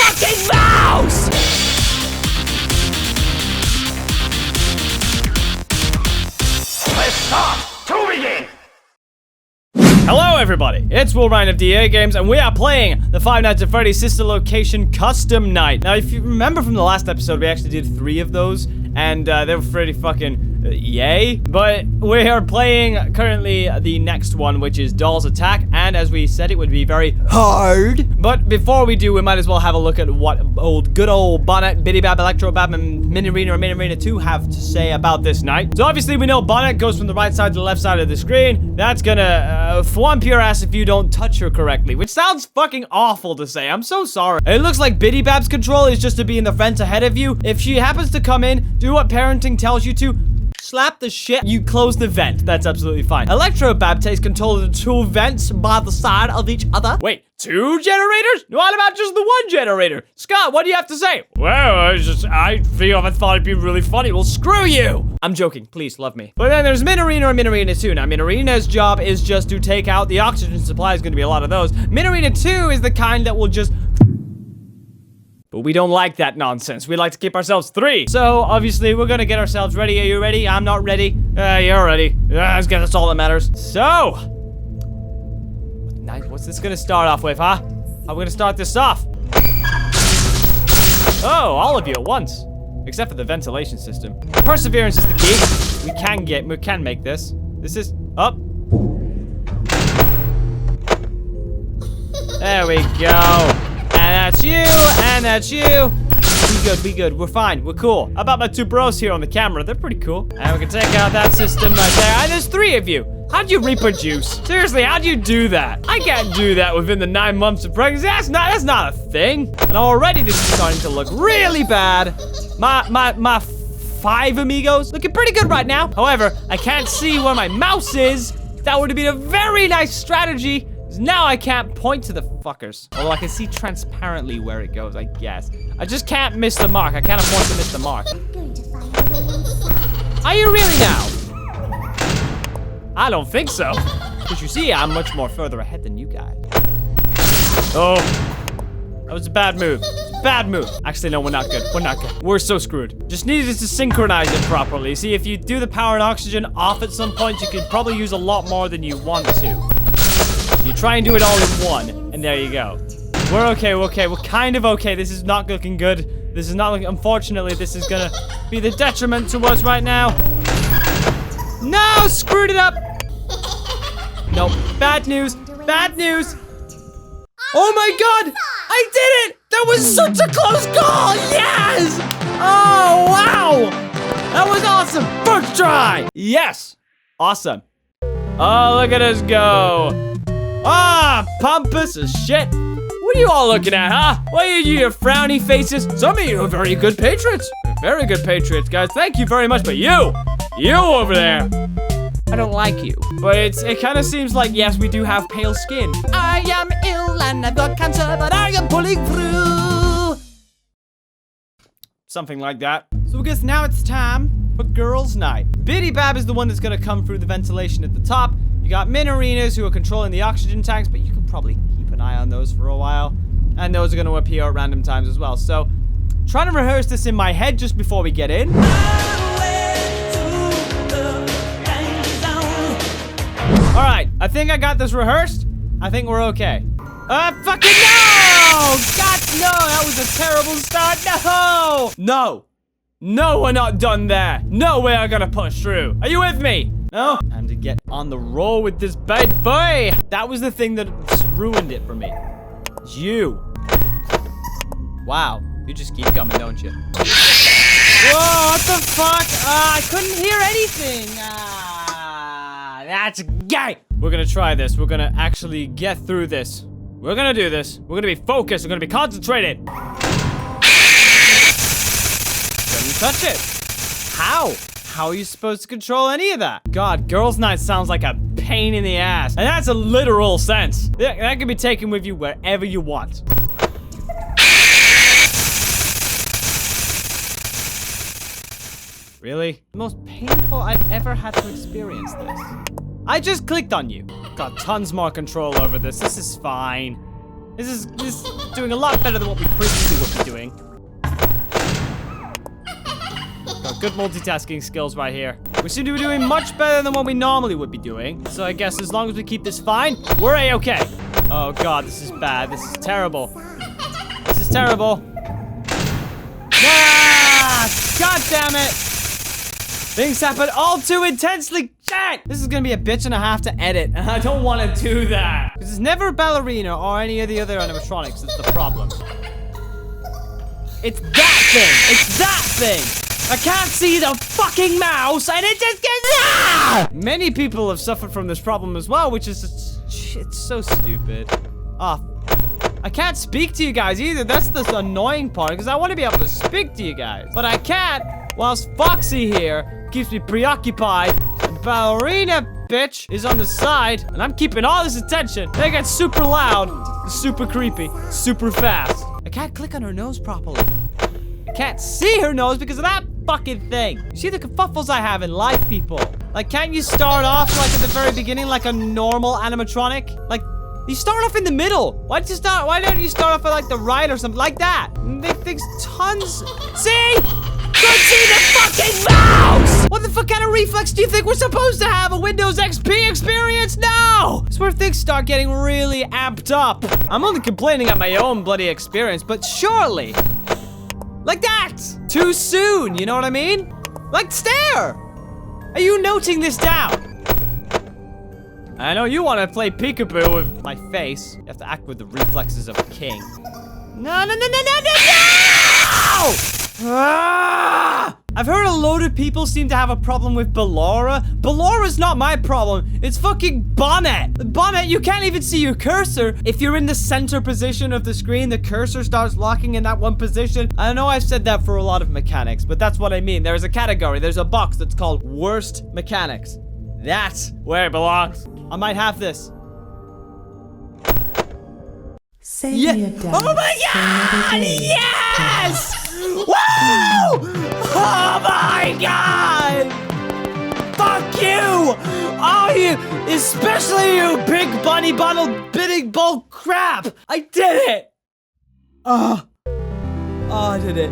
fucking mouse! Let's start to begin. Hello everybody, it's Ryan of DAGames, and we are playing the Five Nights at Freddy's Sister Location Custom Night. Now, if you remember from the last episode, we actually did 3 of those, and they were pretty fucking yay. But we are playing currently the next one, which is Doll's Attack, and as we said, it would be very hard. But before we do, we might as well have a look at what good old Bonnet, Biddy Bab, Electro Bab, and Minarina or Minarina 2 have to say about this night. So obviously we know Bonnet goes from the right side to the left side of the screen. That's gonna flump your ass if you don't touch her correctly, which sounds fucking awful to say. I'm so sorry. It looks like Biddy Bab's control is just to be in the vent ahead of you. If she happens to come in, do what parenting tells you to. Slap the shit, you close the vent. That's absolutely fine. Electro Bab takes control of the 2 vents by the side of each other. Wait, 2 generators? What about just the 1 generator? Scott, what do you have to say? Well, I thought it'd be really funny. Well, screw you! I'm joking, please, love me. But then there's Minarina or Minarina 2. Now, Minarina's job is just to take out the oxygen supply. Is gonna be a lot of those. Minarina 2 is the kind that will just... But we don't like that nonsense. We like to keep ourselves 3. So, obviously, we're gonna get ourselves ready. Are you ready? I'm not ready. You're ready. I guess that's all that matters. So, what's this gonna start off with, huh? How are we gonna start this off? Oh, all of you at once. Except for the ventilation system. Perseverance is the key. We can make this. This is up. There we go. And that's you, and that's you. Be good, we're fine, we're cool. How about my 2 bros here on the camera? They're pretty cool. And we can take out that system right there. And there's 3 of you. How'd you reproduce? Seriously, how'd you do that? I can't do that within the 9 months of pregnancy. That's not a thing. And already this is starting to look really bad. My 5 amigos looking pretty good right now. However, I can't see where my mouse is. That would have been a very nice strategy. Now I can't point to the fuckers. Although I can see transparently where it goes, I guess. I just can't miss the mark. I can't afford to miss the mark. Are you really now? I don't think so. Because you see, I'm much more further ahead than you guys. Oh, that was a bad move. Bad move. Actually, no, we're not good. We're not good. We're so screwed. Just needed to synchronize it properly. See, if you do the power and oxygen off at some point, you could probably use a lot more than you want to. You try and do it all in one, and there you go. We're okay, we're kind of okay. This is not looking good. This is not looking, unfortunately, this is gonna be the detriment to us right now. No, screwed it up. Nope, bad news, bad news. Oh my God, I did it. That was such a close call, yes. Oh, wow. That was awesome, first try. Yes, awesome. Oh, look at us go. Ah, pompous as shit. What are you all looking at, huh? What are you, your frowny faces? Some of you are very good patriots. Very good patriots, guys. Thank you very much. But you over there, I don't like you. But it kind of seems like, yes, we do have pale skin. I am ill and I've got cancer, but I am pulling through. Something like that. So I guess now it's time for Girls' Night. Biddy Bab is the one that's gonna come through the ventilation at the top. You got Minarinas who are controlling the oxygen tanks, but you can probably keep an eye on those for a while. And those are going to appear at random times as well. So, trying to rehearse this in my head just before we get in. Alright, I think I got this rehearsed. I think we're okay. Fucking no! God, no! That was a terrible start. No! No! No, we're not done there. No way I'm gonna push through. Are you with me? No? Time to get on the roll with this bad boy. That was the thing that ruined it for me. It's you. Wow. You just keep coming, don't you? Whoa, what the fuck? I couldn't hear anything. That's gay. We're gonna try this. We're gonna actually get through this. We're gonna do this. We're gonna be focused. We're gonna be concentrated. Couldn't touch it. How? How are you supposed to control any of that? God, Girls' Night sounds like a pain in the ass. And that's a literal sense. That can be taken with you wherever you want. Really? The most painful I've ever had to experience this. I just clicked on you. Got tons more control over this. This is fine. This is doing a lot better than what we previously would be doing. Got good multitasking skills right here. We seem to be doing much better than what we normally would be doing. So I guess as long as we keep this fine, we're A-okay. Oh god, this is bad. This is terrible. This is terrible. Ah! God damn it! Things happen all too intensely. Shit! This is gonna be a bitch and a half to edit, and I don't want to do that. Because it's never ballerina or any of the other animatronics that's the problem. It's that thing! It's that thing! I can't see the fucking mouse, and it just gets ah! Many people have suffered from this problem as well, which is it's so stupid. Ah, I can't speak to you guys either. That's the annoying part, because I want to be able to speak to you guys, but I can't. Whilst Foxy here keeps me preoccupied, and Ballerina bitch is on the side, and I'm keeping all this attention. They get super loud, super creepy, super fast. I can't click on her nose properly. I can't see her nose because of that fucking thing. You see the kerfuffles I have in life, people? Like, can't you start off like at the very beginning like a normal animatronic? Like, you start off in the middle. Why don't you start off at like the right or something like that? Make things tons. See? Couldn't see the fucking mouse! What the fuck kind of reflex do you think we're supposed to have? A Windows XP experience? No! It's where things start getting really amped up. I'm only complaining at my own bloody experience, but surely. Like that! Too soon, you know what I mean? Like stare! Are you noting this down? I know you want to play peekaboo with my face. You have to act with the reflexes of a king. No! Ah! I've heard a load of people seem to have a problem with Ballora. Ballora's not my problem. It's fucking Bonnet. Bonnet, you can't even see your cursor. If you're in the center position of the screen, the cursor starts locking in that one position. I know I've said that for a lot of mechanics, but that's what I mean. There's a category. There's a box that's called worst mechanics. That's where it belongs. I might have this. Yeah. Oh my god! Yes! Woo! Oh my god! Fuck you! Oh, you, especially you, big bunny bottle, big bull crap! I did it! Oh, I did it.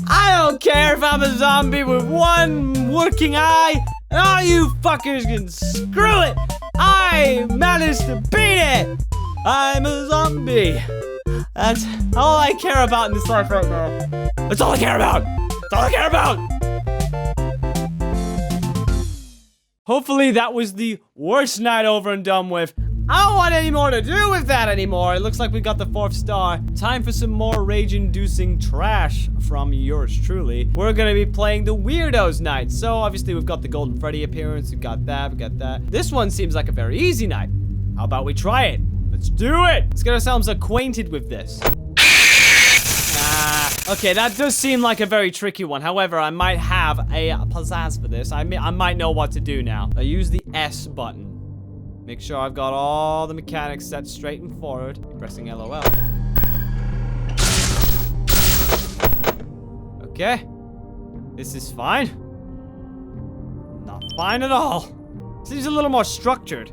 I don't care if I'm a zombie with one working eye, and all you fuckers can screw it! I managed to beat it! I'm a zombie. That's all I care about in this life right now. That's all I care about! That's all I care about! Hopefully that was the worst night over and done with. I don't want any more to do with that anymore. It looks like we got the 4th star. Time for some more rage-inducing trash from yours truly. We're gonna be playing the Weirdos Night. So obviously we've got the Golden Freddy appearance. We got that. This one seems like a very easy night. How about we try it? Let's do it. Let's get ourselves acquainted with this. Okay, that does seem like a very tricky one. However, I might have a pizzazz for this. I might know what to do now. I use the S button. Make sure I've got all the mechanics set straight and forward. Pressing LOL. Okay. This is fine. Not fine at all. Seems a little more structured.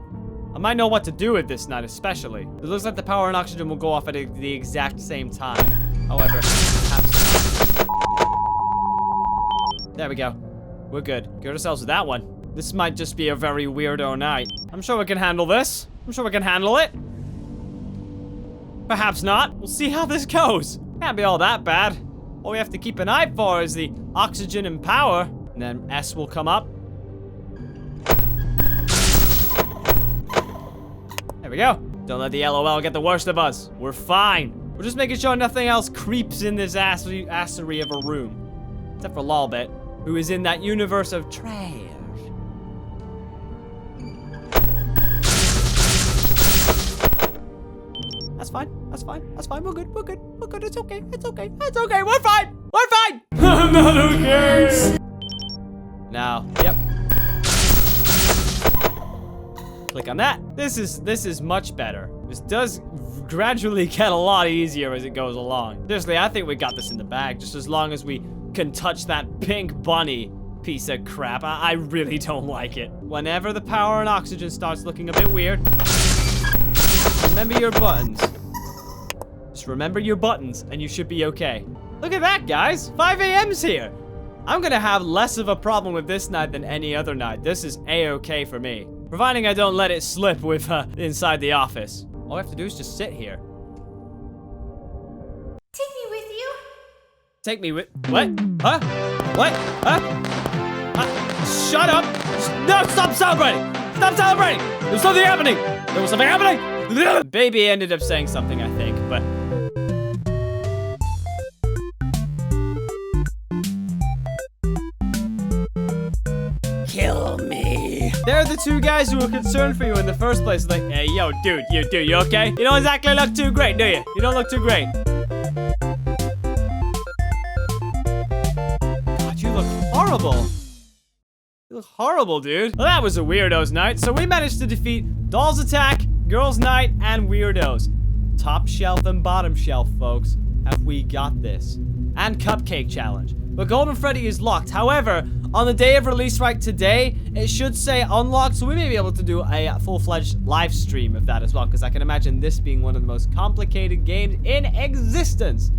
I might know what to do with this night, especially. It looks like the power and oxygen will go off at the exact same time. However, perhaps not. There we go. We're good. Get ourselves with that one. This might just be a very weirdo night. I'm sure we can handle this. I'm sure we can handle it. Perhaps not. We'll see how this goes. Can't be all that bad. All we have to keep an eye for is the oxygen and power. And then S will come up. There we go. Don't let the LOL get the worst of us. We're fine. We're just making sure nothing else creeps in this assery of a room. Except for Lolbit, who is in that universe of trash. That's fine. That's fine. That's fine. We're good. We're good. We're good. It's okay. It's okay. It's okay. We're fine. We're fine. I'm not okay. Now, yep. Click on that. This is much better. This does gradually get a lot easier as it goes along. Seriously, I think we got this in the bag. Just as long as we can touch that pink bunny piece of crap. I really don't like it. Whenever the power and oxygen starts looking a bit weird, remember your buttons. Just remember your buttons, and you should be okay. Look at that, guys. 5 a.m.'s here. I'm gonna have less of a problem with this night than any other night. This is a-okay for me. Providing I don't let it slip with inside the office. All I have to do is just sit here. Take me with you. Take me with... What? Huh? What? Huh? Shut up! No, stop celebrating! Stop celebrating! There's something happening! There was something happening! Baby ended up saying something, I think, but... Kill me. They're the two guys who were concerned for you in the first place. Like, hey, yo, dude, you okay? You don't exactly look too great, do you? You don't look too great. God, you look horrible. You look horrible, dude. Well, that was a Weirdos Night. So we managed to defeat Dolls Attack, Girls Night, and Weirdos. Top shelf and bottom shelf, folks. Have we got this? And Cupcake Challenge. But Golden Freddy is locked. However, on the day of release right today, it should say unlocked, so we may be able to do a full-fledged live stream of that as well, because I can imagine this being one of the most complicated games in existence.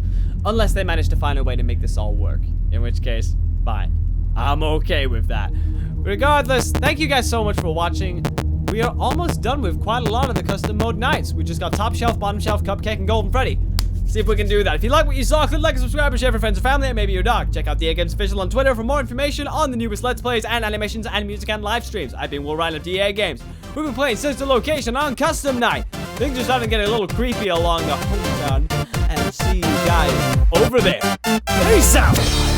Unless they manage to find a way to make this all work. In which case, fine. I'm okay with that. Regardless, thank you guys so much for watching. We are almost done with quite a lot of the custom mode nights. We just got top shelf, bottom shelf, Cupcake, and Golden Freddy. See if we can do that. If you like what you saw, click like and subscribe and share for friends and family and maybe your dog. Check out DAGames official on Twitter for more information on the newest Let's Plays and animations and music and live streams. I've been Will Ryan of DAGames. We've been playing Sister Location on Custom Night. Things are starting to get a little creepy along the home run. And see you guys over there. Peace out!